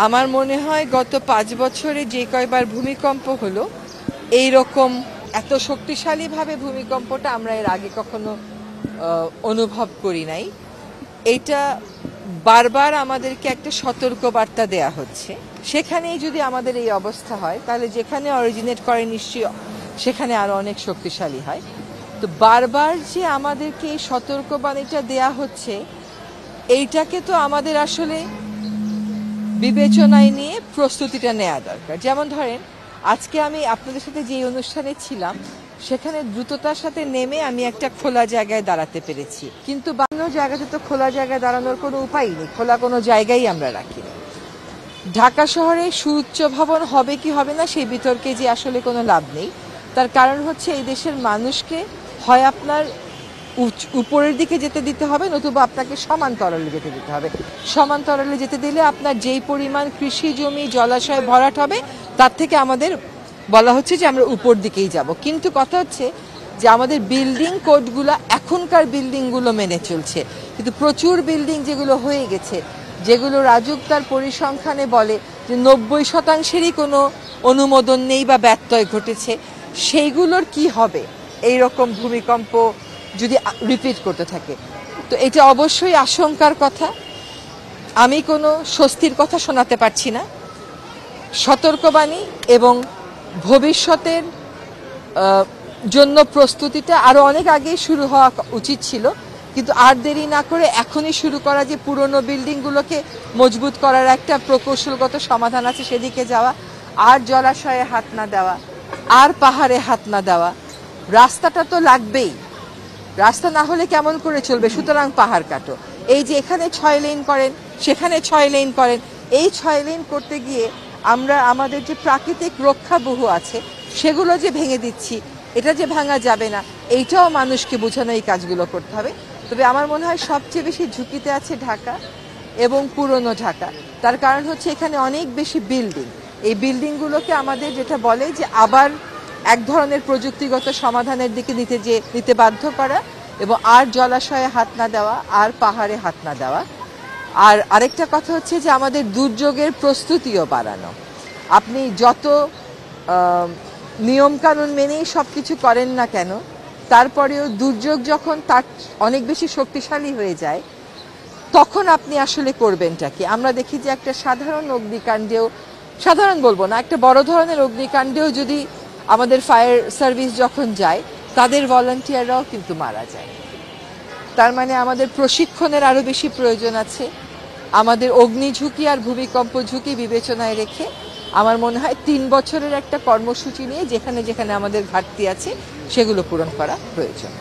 আমার মনে হয় গত ৫ বছরে যে কয়বার ভূমিকম্প হলো এই রকম এত শক্তিশালীভাবে ভূমিকম্পটা আমরা এর আগে কখনো অনুভব করি নাই। এটা বারবার আমাদেরকে একটা সতর্কবার্তা দেয়া হচ্ছে। সেখানেই যদি আমাদের এই অবস্থা হয় তাহলে যেখানে অরিজিনেট করে নিশ্চয়ই সেখানে আরো অনেক শক্তিশালী হয়। তো বারবার যে আমাদেরকে এই সতর্কবাণীটা দেয়া হচ্ছে এইটাকে তো আমাদের আসলে বিবেচনায় নিয়ে প্রস্তুতিটা নেওয়া দরকার। যেমন ধরেন আজকে আমি আপনাদের সাথে যে অনুষ্ঠানে ছিলাম সেখানে দ্রুততার সাথে নেমে আমি একটা খোলা জায়গায় দাঁড়াতে পেরেছি, কিন্তু বাংলা জায়গাতে তো খোলা জায়গায় দাঁড়ানোর কোনো উপায় নেই, খোলা কোনো জায়গায় আমরা রাখি না। ঢাকা শহরে সুউচ্চ ভবন হবে কি হবে না সেই বিতর্কে যে আসলে কোনো লাভ নেই। তার কারণ হচ্ছে এই দেশের মানুষকে হয় আপনার উপরের দিকে যেতে দিতে হবে, নতুবা আপনাকে সমান্তরালে যেতে দিতে হবে। সমান্তরালে যেতে দিলে আপনার যেই পরিমাণ কৃষি জমি জলাশয় ভরাট হবে তার থেকে আমাদের বলা হচ্ছে যে আমরা উপর দিকেই যাব। কিন্তু কথা হচ্ছে যে আমাদের বিল্ডিং কোডগুলো এখনকার বিল্ডিংগুলো মেনে চলছে, কিন্তু প্রচুর বিল্ডিং যেগুলো হয়ে গেছে, যেগুলো রাজুক তার পরিসংখ্যানে বলে যে ৯০%-ই কোনো অনুমোদন নেই বা ব্যত্যয় ঘটেছে, সেইগুলোর কি হবে এই রকম ভূমিকম্প যদি রিপিট করতে থাকে? তো এটা অবশ্যই আশঙ্কার কথা। আমি কোনো স্বস্তির কথা শোনাতে পারছি না। সতর্কবাণী এবং ভবিষ্যতের জন্য প্রস্তুতিটা আরো অনেক আগেই শুরু হওয়া উচিত ছিল, কিন্তু আর দেরি না করে এখনই শুরু করা, যে পুরনো বিল্ডিংগুলোকে মজবুত করার একটা প্রকৌশলগত সমাধান আছে সেদিকে যাওয়া, আর জলাশয়ে হাত না দেওয়া, আর পাহাড়ে হাত না দেওয়া। রাস্তাটা তো লাগবেই, রাস্তা না হলে কেমন করে চলবে? সুতরাং পাহাড় কাটো। এই যে এখানে ৬ লেন করেন, সেখানে ৬ লেন করেন, এই ৬ লেন করতে গিয়ে আমরা আমাদের যে প্রাকৃতিক রক্ষা বহু আছে সেগুলো যে ভেঙে দিচ্ছি, এটা যে ভাঙা যাবে না, এইটাও মানুষকে বোঝানো, এই কাজগুলো করতে হবে। তবে আমার মনে হয় সবচেয়ে বেশি ঝুঁকিতে আছে ঢাকা এবং পুরনো ঢাকা। তার কারণ হচ্ছে এখানে অনেক বেশি বিল্ডিং। এই বিল্ডিংগুলোকে আমাদের যেটা বলে যে আবার এক ধরনের প্রযুক্তিগত সমাধানের দিকে নিতে বাধ্য করা, এবং আর জলাশয়ে হাত না দেওয়া, আর পাহাড়ে হাত না দেওয়া। আর আরেকটা কথা হচ্ছে যে আমাদের দুর্যোগের প্রস্তুতিও বাড়ানো। আপনি যত নিয়মকানুন মেনেই সব কিছু করেন না কেন, তারপরেও দুর্যোগ যখন তার অনেক বেশি শক্তিশালী হয়ে যায় তখন আপনি আসলে করবেনটা কি? আমরা দেখি যে একটা সাধারণ অগ্নিকাণ্ডেও, সাধারণ বলবো না, একটা বড় ধরনের অগ্নিকাণ্ডেও যদি আমাদের ফায়ার সার্ভিস যখন যায় তাদের ভলান্টিয়াররাও কিন্তু মারা যায়। তার মানে আমাদের প্রশিক্ষণের আরো বেশি প্রয়োজন আছে। আমাদের অগ্নি ঝুঁকি আর ভূমিকম্প ঝুঁকি বিবেচনায় রেখে আমার মনে হয় ৩ বছরের একটা কর্মসূচি নিয়ে যেখানে যেখানে আমাদের ঘাটতি আছে সেগুলো পূরণ করা প্রয়োজন।